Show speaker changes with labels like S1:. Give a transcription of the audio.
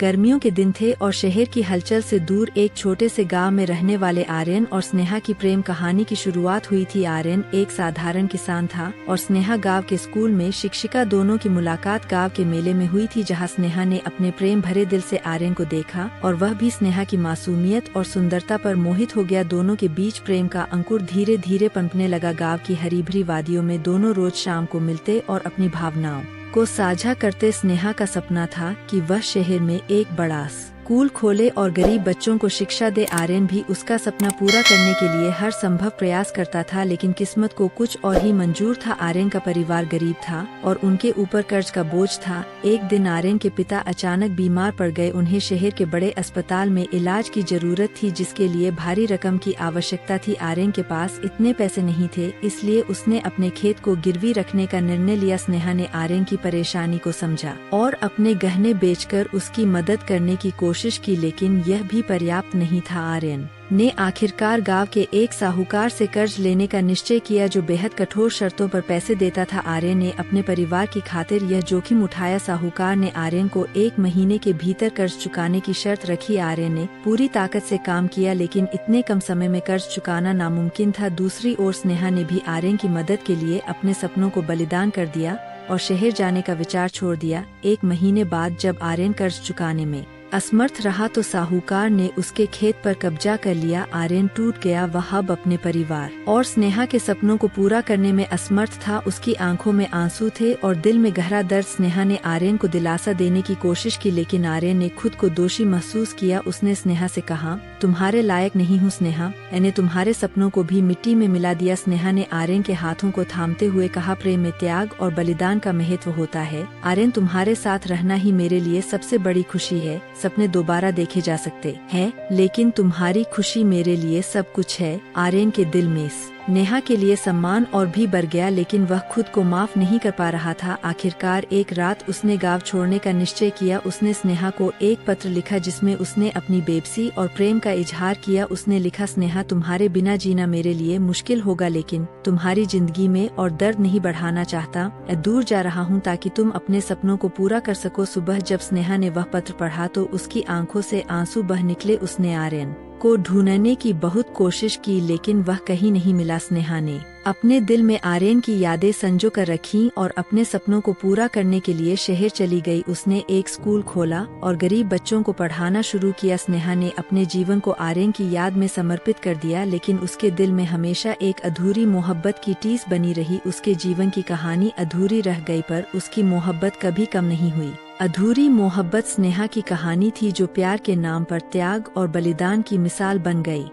S1: गर्मियों के दिन थे और शहर की हलचल से दूर एक छोटे से गांव में रहने वाले आर्यन और स्नेहा की प्रेम कहानी की शुरुआत हुई थी। आर्यन एक साधारण किसान था और स्नेहा गांव के स्कूल में शिक्षिका। दोनों की मुलाकात गांव के मेले में हुई थी, जहां स्नेहा ने अपने प्रेम भरे दिल से आर्यन को देखा और वह भी स्नेहा की मासूमियत और सुंदरता पर मोहित हो गया। दोनों के बीच प्रेम का अंकुर धीरे धीरे पनपने लगा। गाँव की हरी भरी वादियों में दोनों रोज शाम को मिलते और अपनी भावनाओं को साझा करते। स्नेहा का सपना था कि वह शहर में एक बड़ा स्कूल खोले और गरीब बच्चों को शिक्षा दे। आर्यन भी उसका सपना पूरा करने के लिए हर संभव प्रयास करता था, लेकिन किस्मत को कुछ और ही मंजूर था। आर्यन का परिवार गरीब था और उनके ऊपर कर्ज का बोझ था। एक दिन आर्यन के पिता अचानक बीमार पड़ गए। उन्हें शहर के बड़े अस्पताल में इलाज की जरूरत थी, जिसके लिए भारी रकम की आवश्यकता थी। आर्यन के पास इतने पैसे नहीं थे, इसलिए उसने अपने खेत को गिरवी रखने का निर्णय लिया। स्नेहा ने आर्यन की परेशानी को समझा और अपने गहने बेचकर उसकी मदद करने की कोशिश की, लेकिन यह भी पर्याप्त नहीं था। आर्यन ने आखिरकार गांव के एक साहूकार से कर्ज लेने का निश्चय किया, जो बेहद कठोर शर्तों पर पैसे देता था। आर्यन ने अपने परिवार की खातिर यह जोखिम उठाया। साहूकार ने आर्यन को 1 महीने के भीतर कर्ज चुकाने की शर्त रखी। आर्यन ने पूरी ताकत से काम किया, लेकिन इतने कम समय में कर्ज चुकाना नामुमकिन था। दूसरी ओर स्नेहा ने भी आर्यन की मदद के लिए अपने सपनों को बलिदान कर दिया और शहर जाने का विचार छोड़ दिया। 1 महीने बाद जब आर्यन कर्ज चुकाने में असमर्थ रहा तो साहूकार ने उसके खेत पर कब्जा कर लिया। आर्यन टूट गया। वह अब अपने परिवार और स्नेहा के सपनों को पूरा करने में असमर्थ था। उसकी आंखों में आंसू थे और दिल में गहरा दर्द। स्नेहा ने आर्यन को दिलासा देने की कोशिश की, लेकिन आर्यन ने खुद को दोषी महसूस किया। उसने स्नेहा से कहा, तुम्हारे लायक नहीं हूँ स्नेहा, मैंने तुम्हारे सपनों को भी मिट्टी में मिला दिया। स्नेहा ने आर्यन के हाथों को थामते हुए कहा, प्रेम में त्याग और बलिदान का महत्व होता है। आर्यन, तुम्हारे साथ रहना ही मेरे लिए सबसे बड़ी खुशी है। सपने दोबारा देखे जा सकते हैं, लेकिन तुम्हारी खुशी मेरे लिए सब कुछ है। आर्यन के दिल में स्नेहा के लिए सम्मान और भी बढ़ गया, लेकिन वह खुद को माफ नहीं कर पा रहा था। आखिरकार एक रात उसने गांव छोड़ने का निश्चय किया। उसने स्नेहा को एक पत्र लिखा, जिसमें उसने अपनी बेबसी और प्रेम का इजहार किया। उसने लिखा, स्नेहा, तुम्हारे बिना जीना मेरे लिए मुश्किल होगा, लेकिन तुम्हारी जिंदगी में और दर्द नहीं बढ़ाना चाहता। दूर जा रहा हूँ ताकि तुम अपने सपनों को पूरा कर सको। सुबह जब स्नेहा ने वह पत्र पढ़ा तो उसकी आंखों से आंसू बह निकले। उसने आर्यन को ढूंढने की बहुत कोशिश की, लेकिन वह कहीं नहीं मिला। स्नेहा ने अपने दिल में आर्यन की यादें संजो कर रखीं और अपने सपनों को पूरा करने के लिए शहर चली गई। उसने एक स्कूल खोला और गरीब बच्चों को पढ़ाना शुरू किया। स्नेहा ने अपने जीवन को आर्यन की याद में समर्पित कर दिया, लेकिन उसके दिल में हमेशा एक अधूरी मोहब्बत की टीस बनी रही। उसके जीवन की कहानी अधूरी रह गई, पर उसकी मोहब्बत कभी कम नहीं हुई। अधूरी मोहब्बत स्नेहा की कहानी थी, जो प्यार के नाम पर त्याग और बलिदान की मिसाल बन गई।